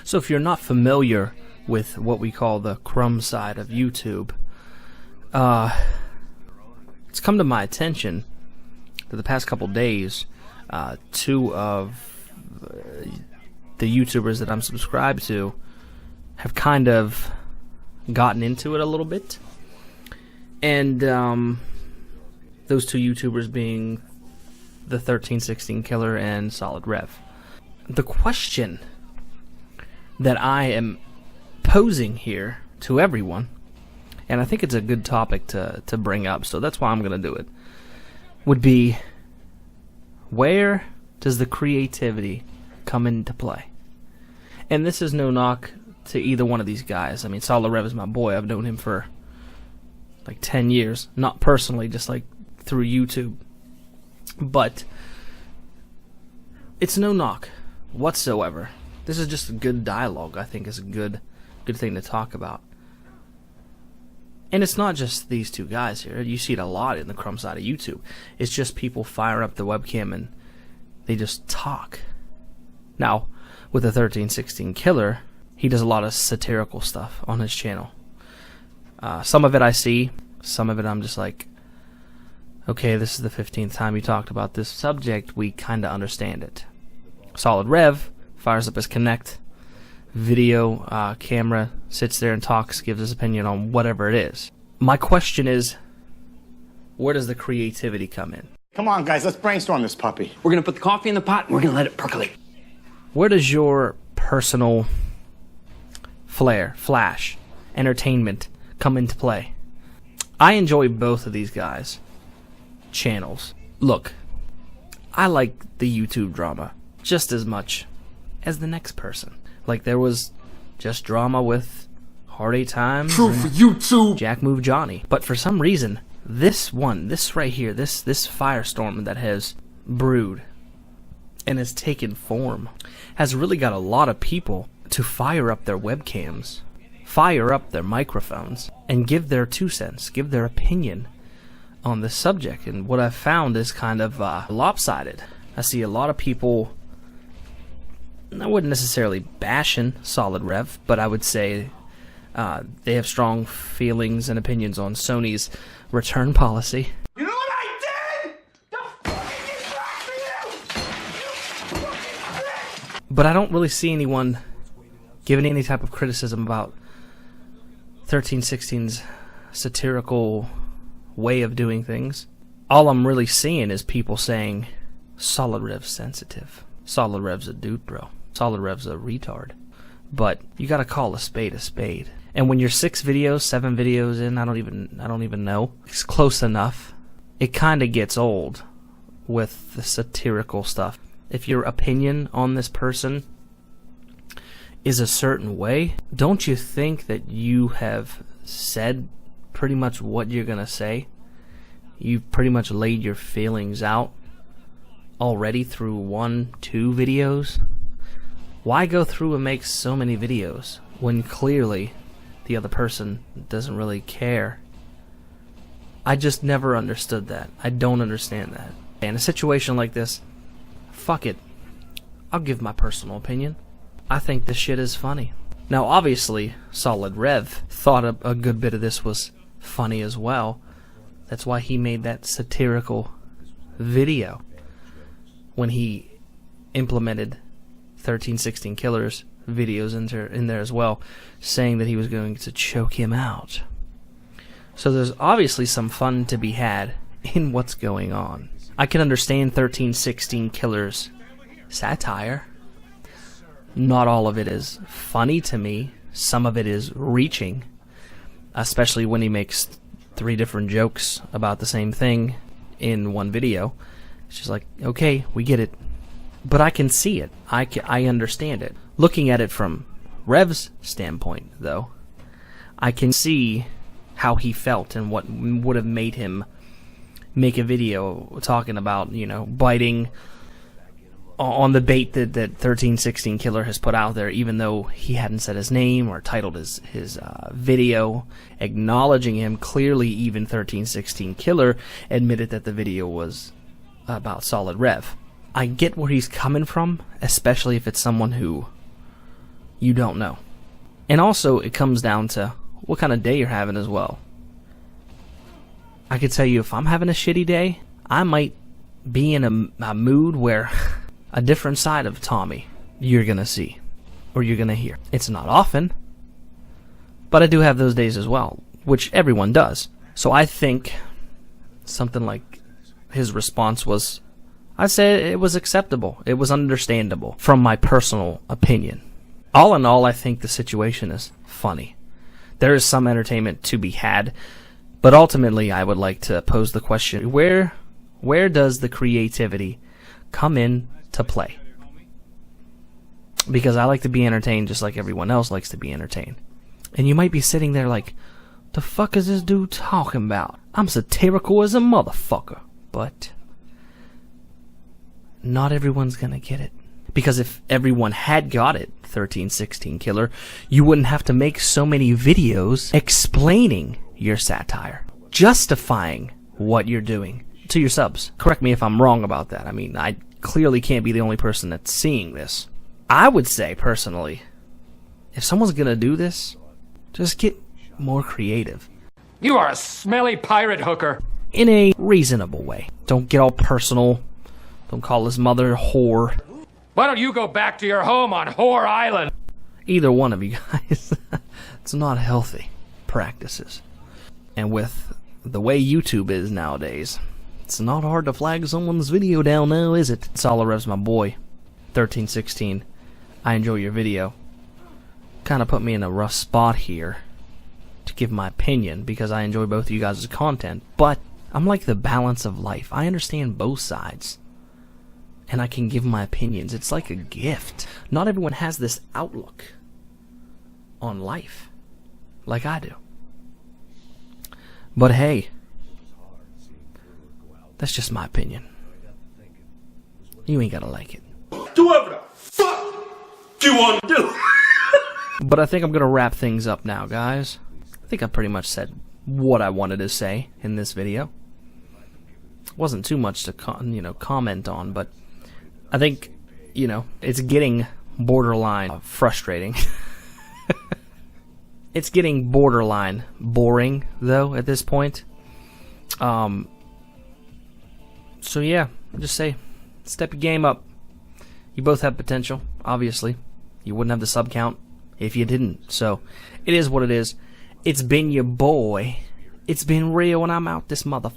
So if you're not familiar with what we call the crumb side of YouTube, it's come to my attention that the past couple days, two of the YouTubers that I'm subscribed to have kind of gotten into it a little bit. And those two YouTubers being the 1316 Killer and Solidrev. The question that I am posing here to everyone, and I think it's a good topic to bring up, so that's why I'm going to do it, would be, where does the creativity come into play? And this is no knock to either one of these guys. I mean, Solidrev is my boy. I've known him for like 10 years. Not personally, just like through YouTube. But it's no knock whatsoever. This is just a good dialogue. I think is a good thing to talk about. And it's not just these two guys here. You see it a lot in the crumb side of YouTube. It's just people fire up the webcam and they just talk. Now, with the 1316 Killer, he does a lot of satirical stuff on his channel. Some of it I see, some of it I'm just like, okay, this is the 15th time you talked about this subject, we kinda understand it. Solidrev fires up his Connect video camera, sits there and talks, gives his opinion on whatever it is. My question is, where does the creativity come in? Come on, guys, let's brainstorm this puppy. We're gonna put the coffee in the pot and we're gonna let it percolate. Where does your personal flair, flash, entertainment come into play? I enjoy both of these guys' channels. Look, I like the YouTube drama just as much as the next person. Like, there was just drama with Hard 8 Times, True for YouTube, Jack Move Johnny. But for some reason, this right here, this firestorm that has brewed and has taken form, has really got a lot of people to fire up their webcams, fire up their microphones, and give their 2 cents, give their opinion on this subject. And what I've found is kind of lopsided. I see a lot of people, I wouldn't necessarily bashing Solidrev, but I would say they have strong feelings and opinions on Sony's return policy. You know what I did? The fucking for you! But I don't really see anyone giving any type of criticism about 1316's satirical way of doing things. All I'm really seeing is people saying, Solidrev's sensitive. Solidrev's a dude, bro. Solidrev's a retard. But you gotta call a spade a spade. And when you're 6 videos, 7 videos in, I don't even know, it's close enough. It kinda gets old with the satirical stuff. If your opinion on this person is a certain way, don't you think that you have said pretty much what you're gonna say? You've pretty much laid your feelings out already through 1, 2 videos? Why go through and make so many videos when clearly the other person doesn't really care? I just never understood that. I don't understand that. In a situation like this, fuck it. I'll give my personal opinion. I think this shit is funny. Now obviously, Solidrev thought a good bit of this was funny as well. That's why he made that satirical video when he implemented 1316 Killer's videos in there as well, saying that he was going to choke him out. So there's obviously some fun to be had in what's going on. I can understand 1316 Killer's satire. Not all of it is funny to me. Some of it is reaching, especially when he makes 3 different jokes about the same thing in one video. It's just like, okay, we get it. But I can see it. I understand it. Looking at it from Rev's standpoint, though, I can see how he felt and what would have made him make a video talking about, you know, biting on the bait that 1316 Killer has put out there, even though he hadn't said his name or titled his video, acknowledging him. Clearly, even 1316 Killer admitted that the video was about Solidrev. I get where he's coming from, especially if it's someone who You don't know. And also, it comes down to what kind of day you're having as well. I could tell you, if I'm having a shitty day, I might be in a mood where a different side of Tommy you're gonna see, or you're gonna hear. It's not often, but I do have those days as well, which everyone does. So I think something like his response was, I'd say it was acceptable. It was understandable from my personal opinion. All in all, I think the situation is funny. There is some entertainment to be had, but ultimately I would like to pose the question, where does the creativity come in to play? Because I like to be entertained just like everyone else likes to be entertained. And you might be sitting there like, the fuck is this dude talking about? I'm satirical as a motherfucker. But not everyone's gonna get it. Because if everyone had got it, 1316 Killer, you wouldn't have to make so many videos explaining your satire, justifying what you're doing to your subs. Correct me if I'm wrong about that. I mean, I clearly can't be the only person that's seeing this. I would say, personally, if someone's gonna do this, just get more creative. You are a smelly pirate hooker. In a reasonable way. Don't get all personal. Don't call his mother a whore. Why don't you go back to your home on Whore Island? Either one of you guys. It's not healthy practices. And with the way YouTube is nowadays, it's not hard to flag someone's video down now, is it? Solidrev's my boy. 1316. I enjoy your video. Kind of put me in a rough spot here to give my opinion because I enjoy both of you guys' content, but I'm like the balance of life. I understand both sides, and I can give my opinions. It's like a gift. Not everyone has this outlook on life like I do. But hey, that's just my opinion. You ain't gotta like it. Do whatever the fuck you want to do. But I think I'm gonna wrap things up now, guys. I think I pretty much said what I wanted to say in this video. Wasn't too much to comment on, but I think it's getting borderline frustrating. It's getting borderline boring though at this point. So yeah, just say step your game up. You both have potential, obviously. You wouldn't have the sub count if you didn't. So it is what it is. It's been your boy. It's been real, and I'm out this motherfucker.